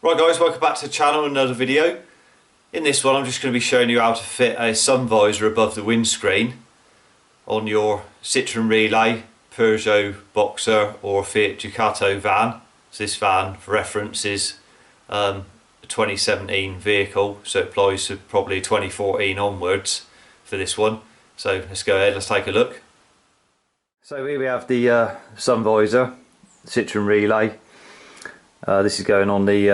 Right guys, welcome back to the channel, another video. In this one I'm just going to be showing you how to fit a sun visor above the windscreen on your Citroen Relay, Peugeot Boxer or Fiat Ducato van. So this van, for reference, is a 2017 vehicle, so it applies to probably 2014 onwards for this one. So let's go ahead, let's take a look. So here we have the sun visor, Citroen Relay. This is going on the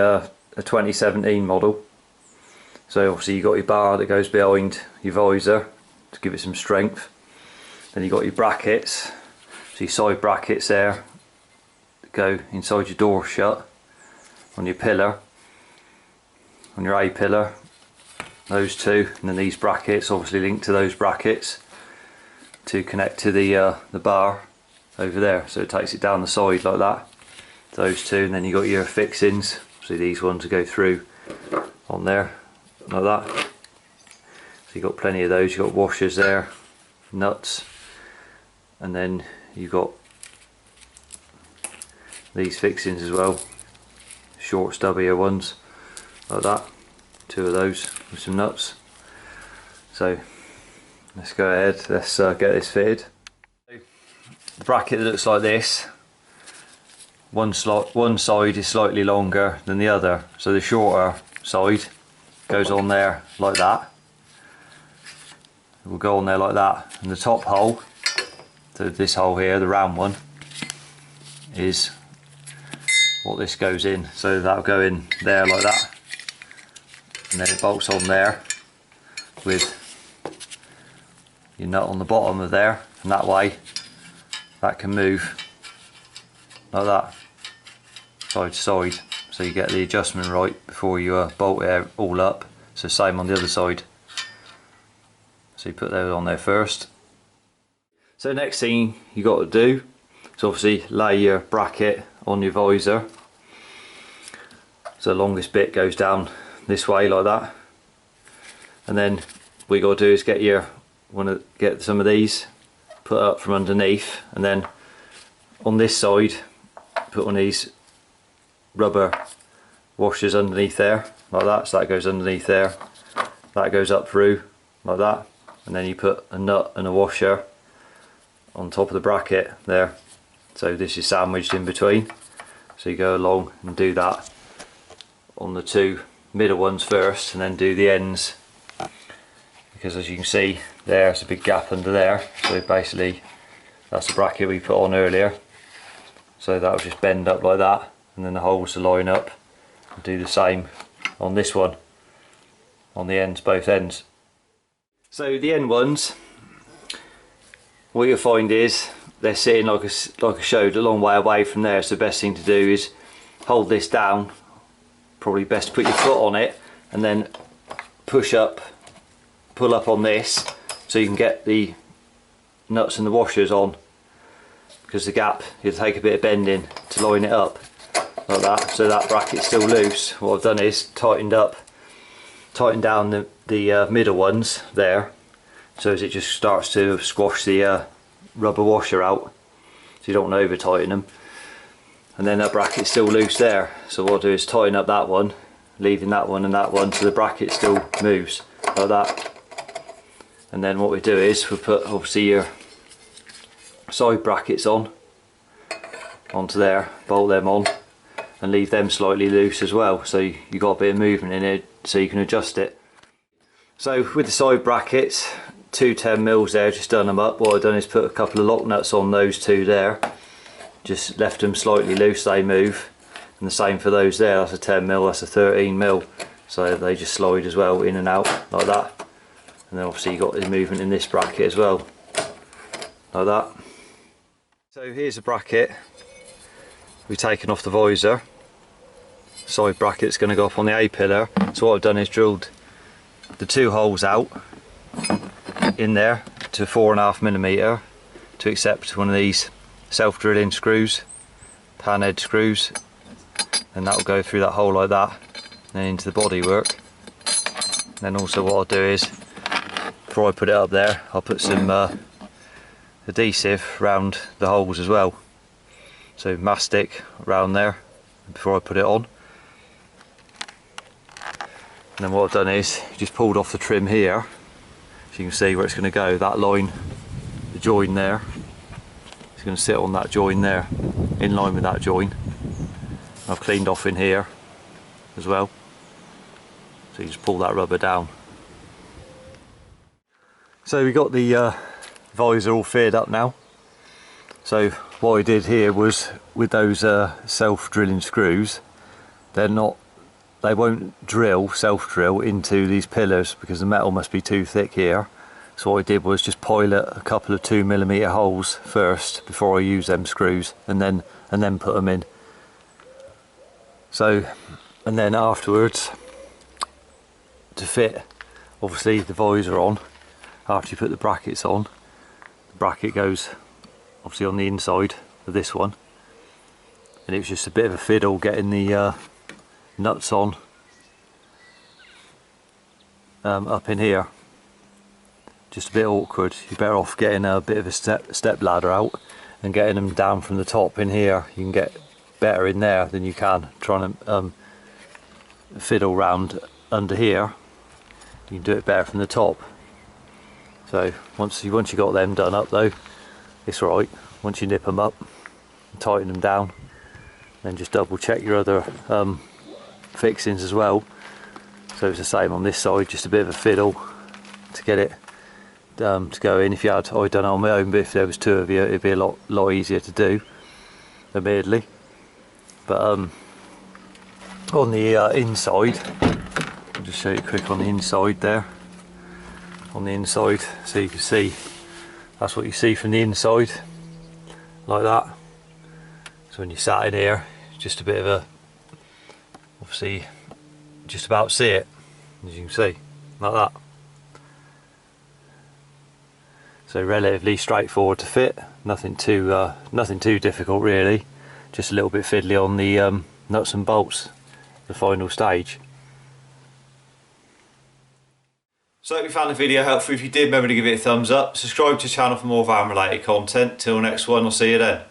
a 2017 model. So obviously you've got your bar that goes behind your visor to give it some strength. Then you've got your brackets, so your side brackets there that go inside your door shut, on your pillar, on your A-pillar, those two, and then these brackets obviously linked to those brackets to connect to the bar over there, so it takes it down the side like that. Those two, and then you got your fixings, so these ones go through on there like that. So you've got plenty of those. You've got washers there, nuts, and then you've got these fixings as well, short stubbier ones like that, two of those with some nuts. So let's go ahead, let's get this fitted. The bracket looks like this. One side is slightly longer than the other, so the shorter side goes on there like that. It will go on there like that, and the top hole, so this hole here, the round one, is what this goes in, so that'll go in there like that, and then it bolts on there with your nut on the bottom of there, and that way that can move like that, side to side, so you get the adjustment right before you bolt it all up. So same on the other side, so you put those on there first. So next thing you got to do is obviously lay your bracket on your visor, so the longest bit goes down this way like that, and then what you got to do is get some of these put up from underneath, and then on this side put one of these rubber washers underneath there like that, so that goes underneath there, that goes up through like that, and then you put a nut and a washer on top of the bracket there, so this is sandwiched in between. So you go along and do that on the two middle ones first, and then do the ends, because as you can see there's a big gap under there, so basically that's the bracket we put on earlier. So that'll just bend up like that, and then the holes will line up, and do the same on this one, on the ends, both ends. So the end ones, what you'll find is they're sitting like I showed, a long way away from there, so the best thing to do is hold this down, probably best to put your foot on it, and then push up, pull up on this, so you can get the nuts and the washers on, because the gap, you'll take a bit of bending to line it up like that, so that bracket's still loose. What I've done is tightened down the middle ones there, so as it just starts to squash the rubber washer out, so you don't want to over tighten them, and then that bracket's still loose there. So what I'll do is tighten up that one, leaving that one and that one, so the bracket still moves like that. And then what we do is we put obviously your side brackets onto there, bolt them on, and leave them slightly loose as well, so you got a bit of movement in it so you can adjust it. So with the side brackets, two 10mm there, just done them up. What I've done is put a couple of lock nuts on those two there, just left them slightly loose, they move, and the same for those there. That's a 10mm, that's a 13mm, so they just slide as well in and out like that. And then obviously you've got the movement in this bracket as well, like that. So here's a bracket we've taken off the visor. Side bracket's going to go up on the A-pillar. So what I've done is drilled the two holes out in there to 4.5mm to accept one of these self-drilling screws, pan head screws, and that will go through that hole like that, and then into the bodywork. Then also what I'll do is, before I put it up there, I'll put some adhesive around the holes as well, so mastic around there before I put it on. then what I've done is just pulled off the trim here, so you can see where it's going to go. That line, the join there, it's going to sit on that join there, in line with that join. I've cleaned off in here as well, so you just pull that rubber down. So we got the visor all fitted up now. So what I did here was, with those self-drilling screws, they won't self-drill into these pillars because the metal must be too thick here. So what I did was just pilot a couple of 2mm holes first before I use them screws, and then put them in. So, and then afterwards, to fit obviously the visor on, after you put the brackets on, the bracket goes obviously on the inside of this one, and it was just a bit of a fiddle getting the nuts on up in here. Just a bit awkward. You're better off getting a bit of a step ladder out and getting them down from the top in here. You can get better in there than you can trying to fiddle round under here. You can do it better from the top. So once you got them done up though, it's right. Once you nip them up and tighten them down, then just double check your other fixings as well. So it's the same on this side, just a bit of a fiddle to get it to go in. If you had, I'd done it on my own, but if there was two of you, it'd be a lot easier to do, admittedly. But on the inside, I'll just show you quick on the inside there. On the inside, so you can see, that's what you see from the inside, like that. So when you sat in here, just a bit of a, obviously, just about see it, as you can see, like that. So relatively straightforward to fit, nothing too difficult really. Just a little bit fiddly on the nuts and bolts, the final stage. So I hope you found the video helpful. If you did, remember to give it a thumbs up. Subscribe to the channel for more van related content. Till next one, I'll see you then.